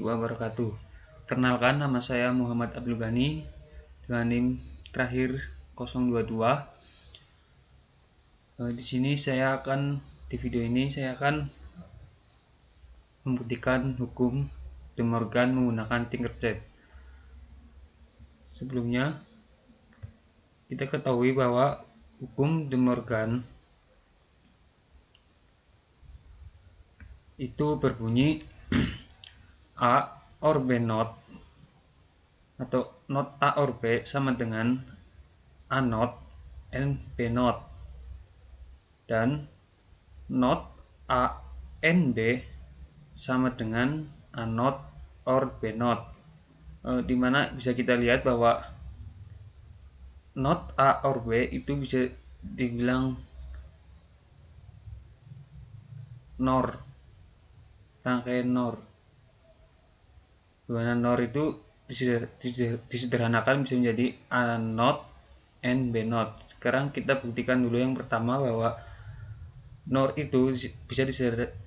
wabarakatuh. Perkenalkan, nama saya Muhammad Abdul Ghani dengan NIM terakhir 022. Di sini di video ini saya akan membuktikan hukum De Morgan menggunakan Tinkercad. Sebelumnya kita ketahui bahwa hukum De Morgan itu berbunyi A or B not atau not A or B sama dengan A not and B not, dan not A and B sama dengan A not or B not, dimana bisa kita lihat bahwa not A or B itu bisa dibilang NOR, rangkaian NOR, dimana NOR itu disederhanakan bisa menjadi A not and B not. Sekarang kita buktikan dulu yang pertama bahwa NOR itu bisa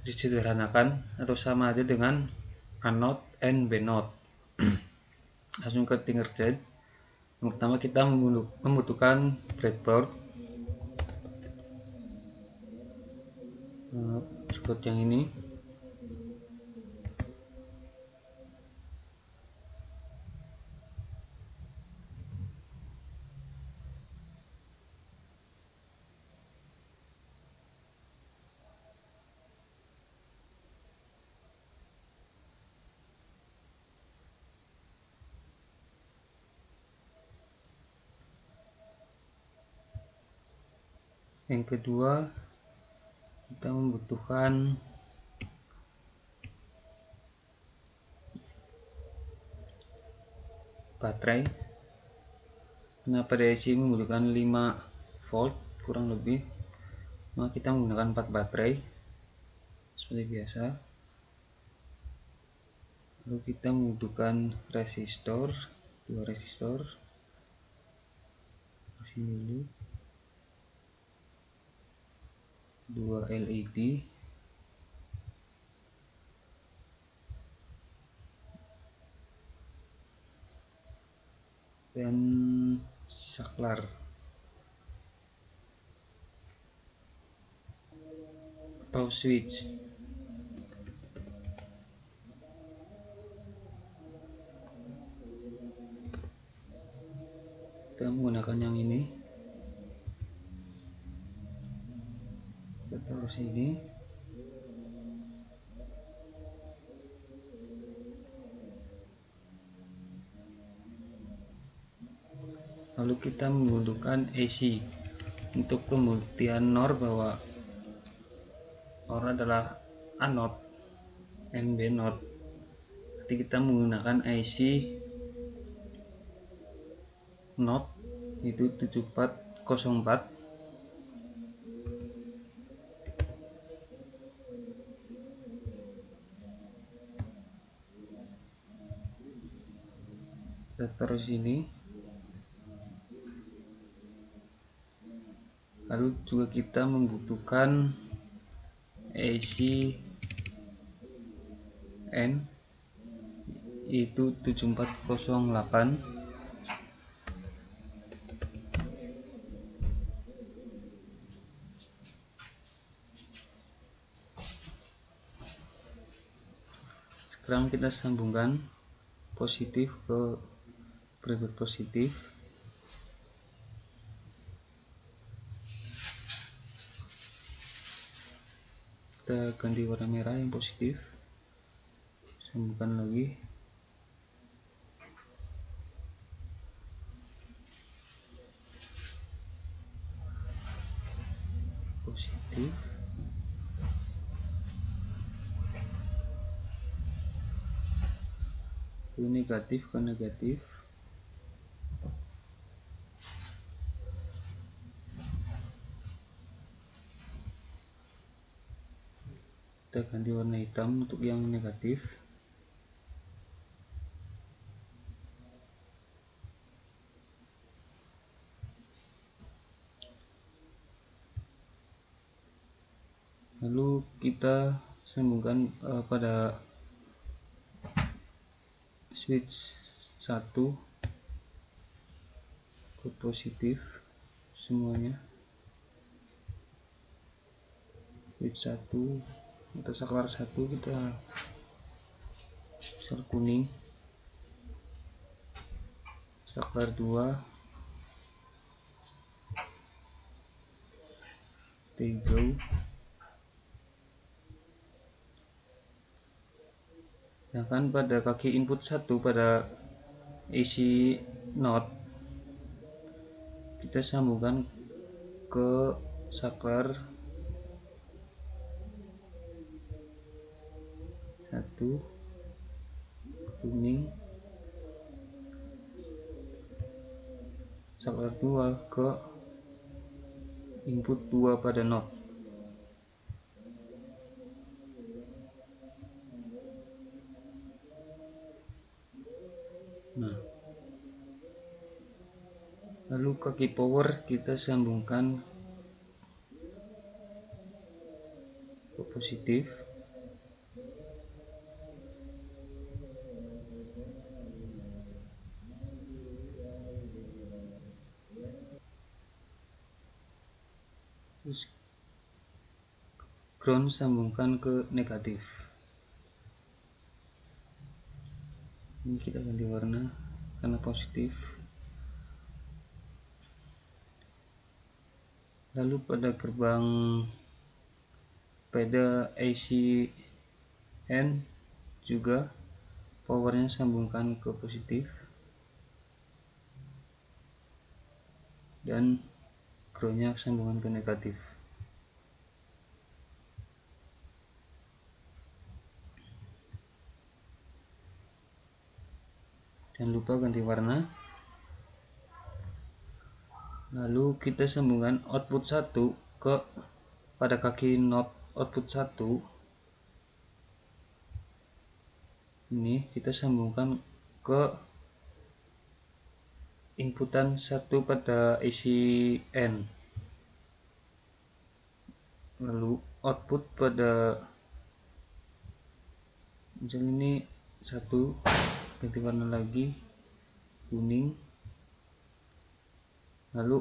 disederhanakan atau sama aja dengan A not and B not. Langsung ke Tinkercad. Yang pertama kita membutuhkan breadboard, breadboard yang ini. Yang kedua kita membutuhkan baterai. Kenapa DC membutuhkan 5 volt kurang lebih, maka kita menggunakan 4 baterai seperti biasa. Lalu kita membutuhkan resistor, 2 resistor. Sini dulu 2 LED, dan saklar atau switch. Kita menggunakan yang ini, kita taruh sini. Lalu kita membutuhkan AC untuk pembuktian NOR bahwa NOR adalah A not and B not. Jadi kita menggunakan IC not itu 7404. Kita taruh sini. Lalu juga kita membutuhkan AC N itu 7408. Sekarang kita sambungkan positif ke breadboard positif. Kita ganti warna merah yang positif, sambungkan lagi. Positif, ke negatif, ke negatif. Kita ganti warna hitam untuk yang negatif. Lalu kita sambungkan pada switch 1 ke positif semuanya, switch 1 atau saklar 1 kita sel kuning, saklar 2 hijau, sedangkan pada kaki input 1 pada isi not kita sambungkan ke saklar 1 kuning, saklar 2 ke input 2 pada not. Nah, lalu kaki power kita sambungkan ke positif, terus ground sambungkan ke negatif. Ini kita ganti warna karena positif. Lalu pada gerbang pada IC N juga powernya sambungkan ke positif dan groundnya sambungan ke negatif. Jangan lupa ganti warna. Lalu kita sambungkan output 1 ke pada kaki not output 1 ini kita sambungkan ke inputan 1 pada isi N. Lalu output pada misal ini 1, ganti warna lagi kuning. Lalu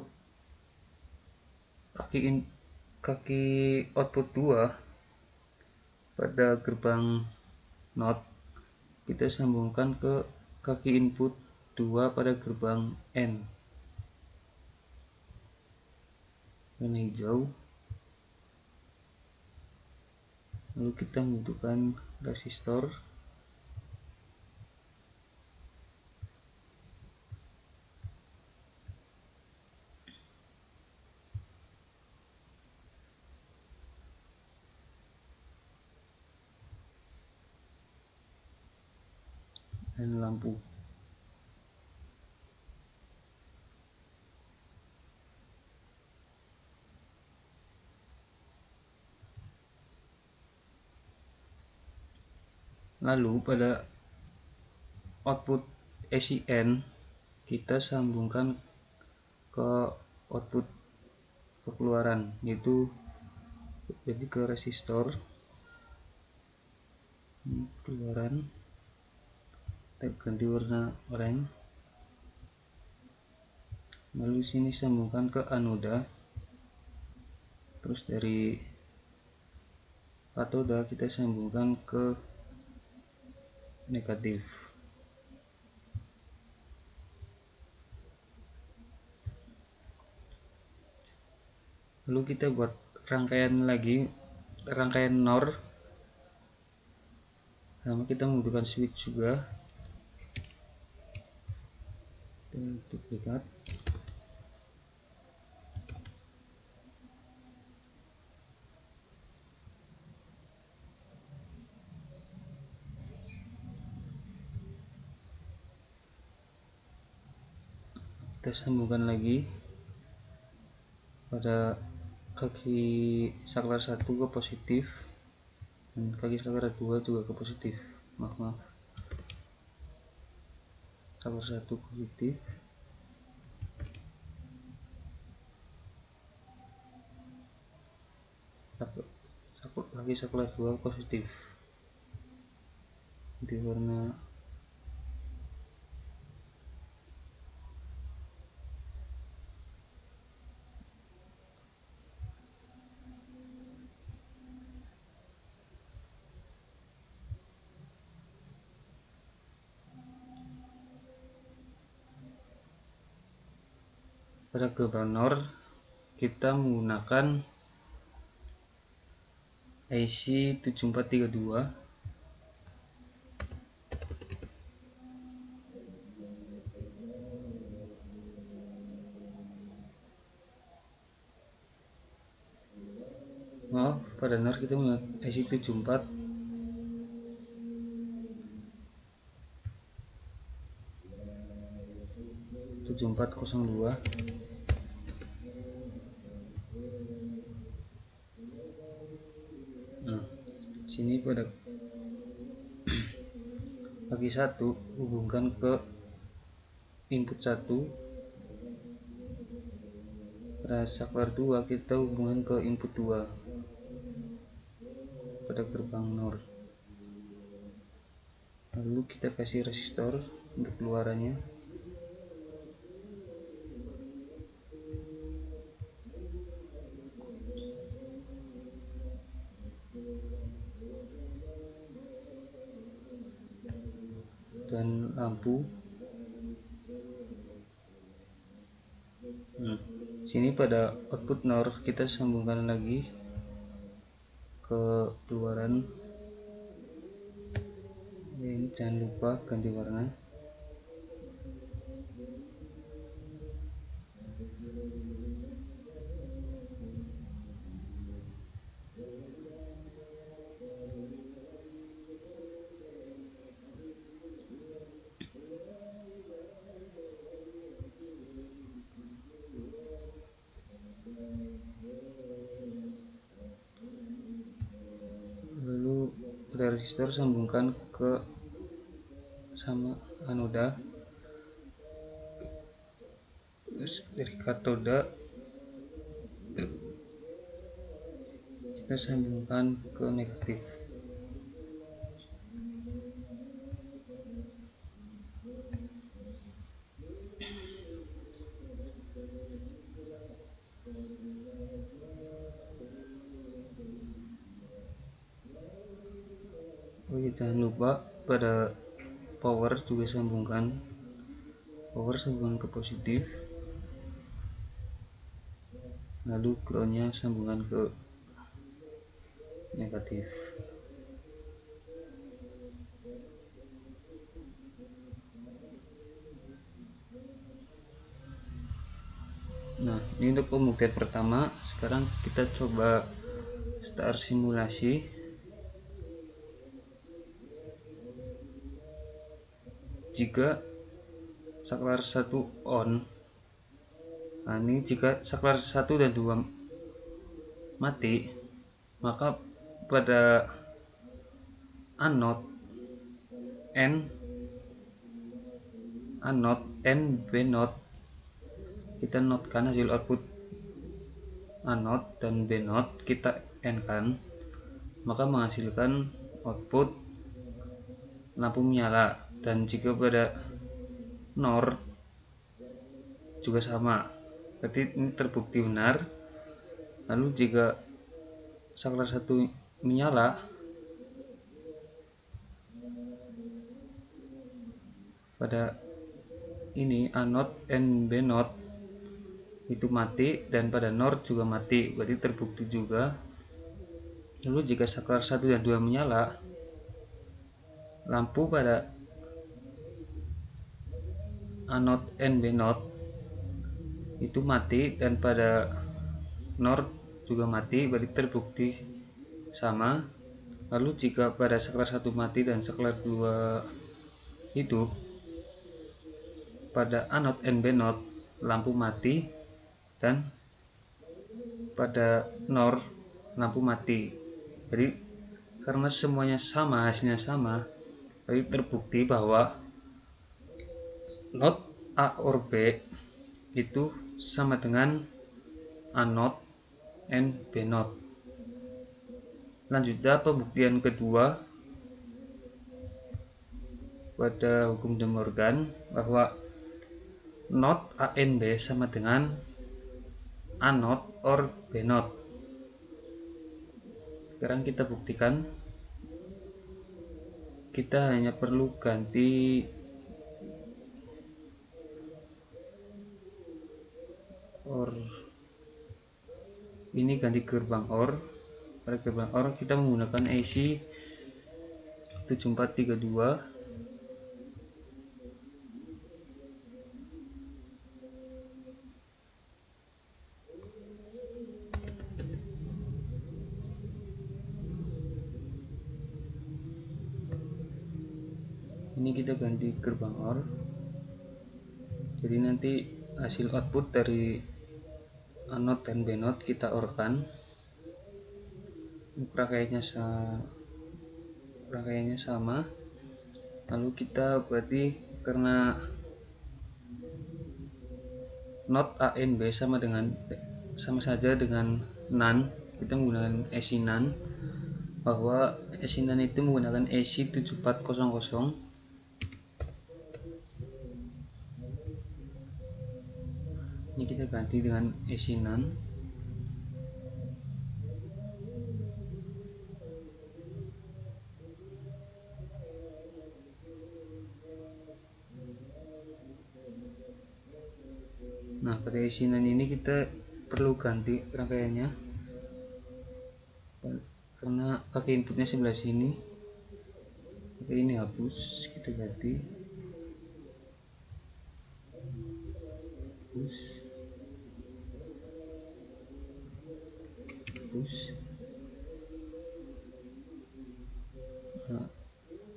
kaki output 2 pada gerbang not kita sambungkan ke kaki input 2 pada gerbang N warna hijau. Lalu kita membutuhkan resistor, dan lampu. Lalu pada output SIN kita sambungkan ke output keluaran, yaitu jadi ke resistor. Ini keluaran, kita ganti warna oranye. Lalu sini sambungkan ke anoda, terus dari katoda kita sambungkan ke negatif. Lalu kita buat rangkaian NOR, sama kita membutuhkan switch juga, duplikat. Kita sambungkan lagi pada kaki saklar 1 ke positif dan kaki saklar 2 juga ke positif. Maaf, saklar 1 positif, kaki saklar 2 positif. Di warna pada gerbang NOR kita menggunakan IC 7432. Maaf, pada NOR kita menggunakan IC 7402. Nah, sini pada bagi 1 hubungkan ke input 1, pada saklar 2 kita hubungkan ke input 2 pada gerbang NOR. Lalu kita kasih resistor untuk keluarannya. Dan lampu. Sini pada output NOR kita sambungkan lagi ke keluaran. Ini jangan lupa ganti warna. Lalu pada resistor sambungkan ke sama anoda. Dari katoda kita sambungkan ke negatif. Jangan lupa pada power juga sambungkan ke positif, lalu groundnya sambungkan ke negatif. Nah, ini untuk pembuktian pertama. Sekarang kita coba start simulasi. Jika saklar 1 on, nah ini jika saklar 1 dan 2 mati, maka pada anode N B node kita notekan hasil output anode dan B node kita N kan, maka menghasilkan output lampu menyala. Dan jika pada NOR juga sama, berarti ini terbukti benar. Lalu jika saklar 1 menyala, pada ini anode N B node itu mati dan pada NOR juga mati, berarti terbukti juga. Lalu jika saklar 1 dan 2 menyala, lampu pada anode N B node itu mati dan pada NOR juga mati, berarti terbukti sama. Lalu jika pada saklar 1 mati dan saklar 2 hidup, pada anode N B node lampu mati dan pada NOR lampu mati. Jadi karena semuanya sama, hasilnya sama, jadi terbukti bahwa node A or B itu sama dengan anode N B node. Lanjutnya pembuktian kedua pada hukum De Morgan bahwa node A N B sama dengan anode or B node. Sekarang kita buktikan. Kita hanya perlu ganti OR ini ganti gerbang OR. Pada gerbang OR kita menggunakan IC 7432. Ini kita ganti gerbang OR, jadi nanti hasil output dari anode dan benode kita OR-kan. Rangkaiannya sama. Lalu kita berarti karena not A N B sama saja dengan NaN, kita menggunakan IC NaN, bahwa IC NaN itu menggunakan IC 7400. Ini kita ganti dengan IC NaN. Nah, pada IC NaN ini kita perlu ganti rangkaiannya karena kaki inputnya sebelah sini. Oke, ini hapus, kita ganti hapus. Nah,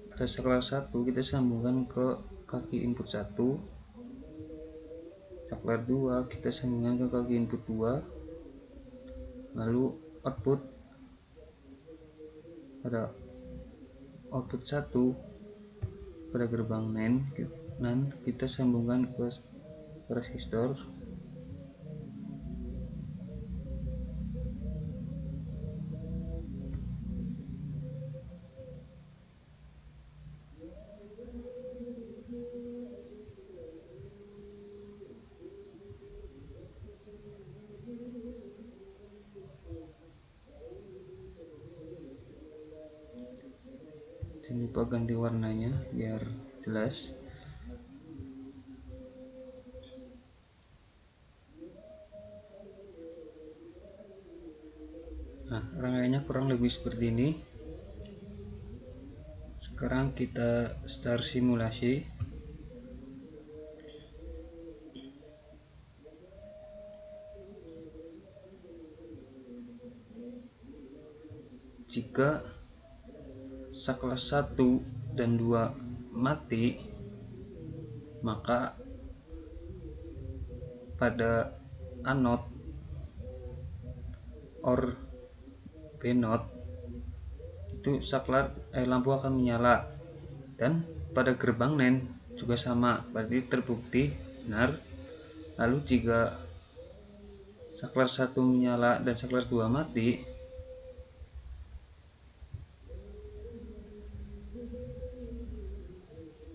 pada saklar 1 kita sambungkan ke kaki input 1, saklar 2 kita sambungkan ke kaki input 2, lalu pada output 1 pada gerbang NaN kita sambungkan ke resistor. Jangan lupa ganti warnanya biar jelas. Nah, rangkaiannya kurang lebih seperti ini. Sekarang kita start simulasi. Jika saklar 1 dan 2 mati, maka pada anode or benode itu lampu akan menyala, dan pada gerbang NaN juga sama, berarti terbukti benar. Lalu jika saklar 1 menyala dan saklar 2 mati,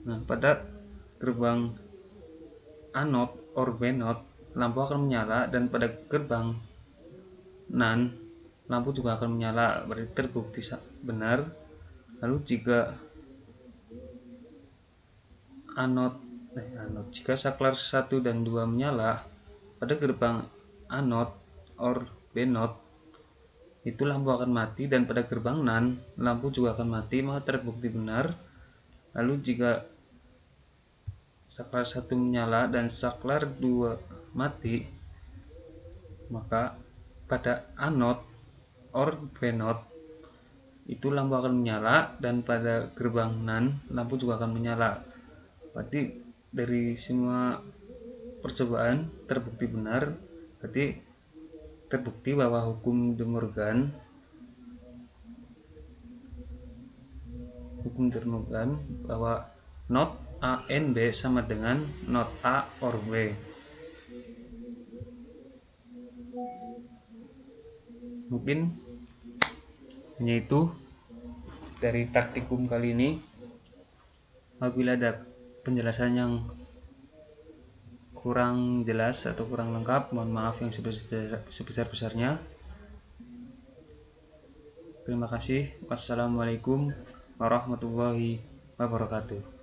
nah pada gerbang anode or benode lampu akan menyala, dan pada gerbang NaN lampu juga akan menyala, berarti terbukti benar. Lalu jika jika saklar 1 dan 2 menyala pada gerbang anode or benode itu lampu akan mati, dan pada gerbang NaN lampu juga akan mati, maka terbukti benar. Lalu jika saklar 1 menyala dan saklar 2 mati, maka pada anode or benode itu lampu akan menyala, dan pada gerbang NaN lampu juga akan menyala. Berarti dari semua percobaan terbukti benar. Berarti terbukti bahwa hukum De Morgan bahwa not A N B sama dengan not A or B. Mungkin hanya itu dari praktikum kali ini. Apabila ada penjelasan yang kurang jelas atau kurang lengkap, mohon maaf yang sebesar-besarnya. Terima kasih. Wassalamualaikum warahmatullahi wabarakatuh.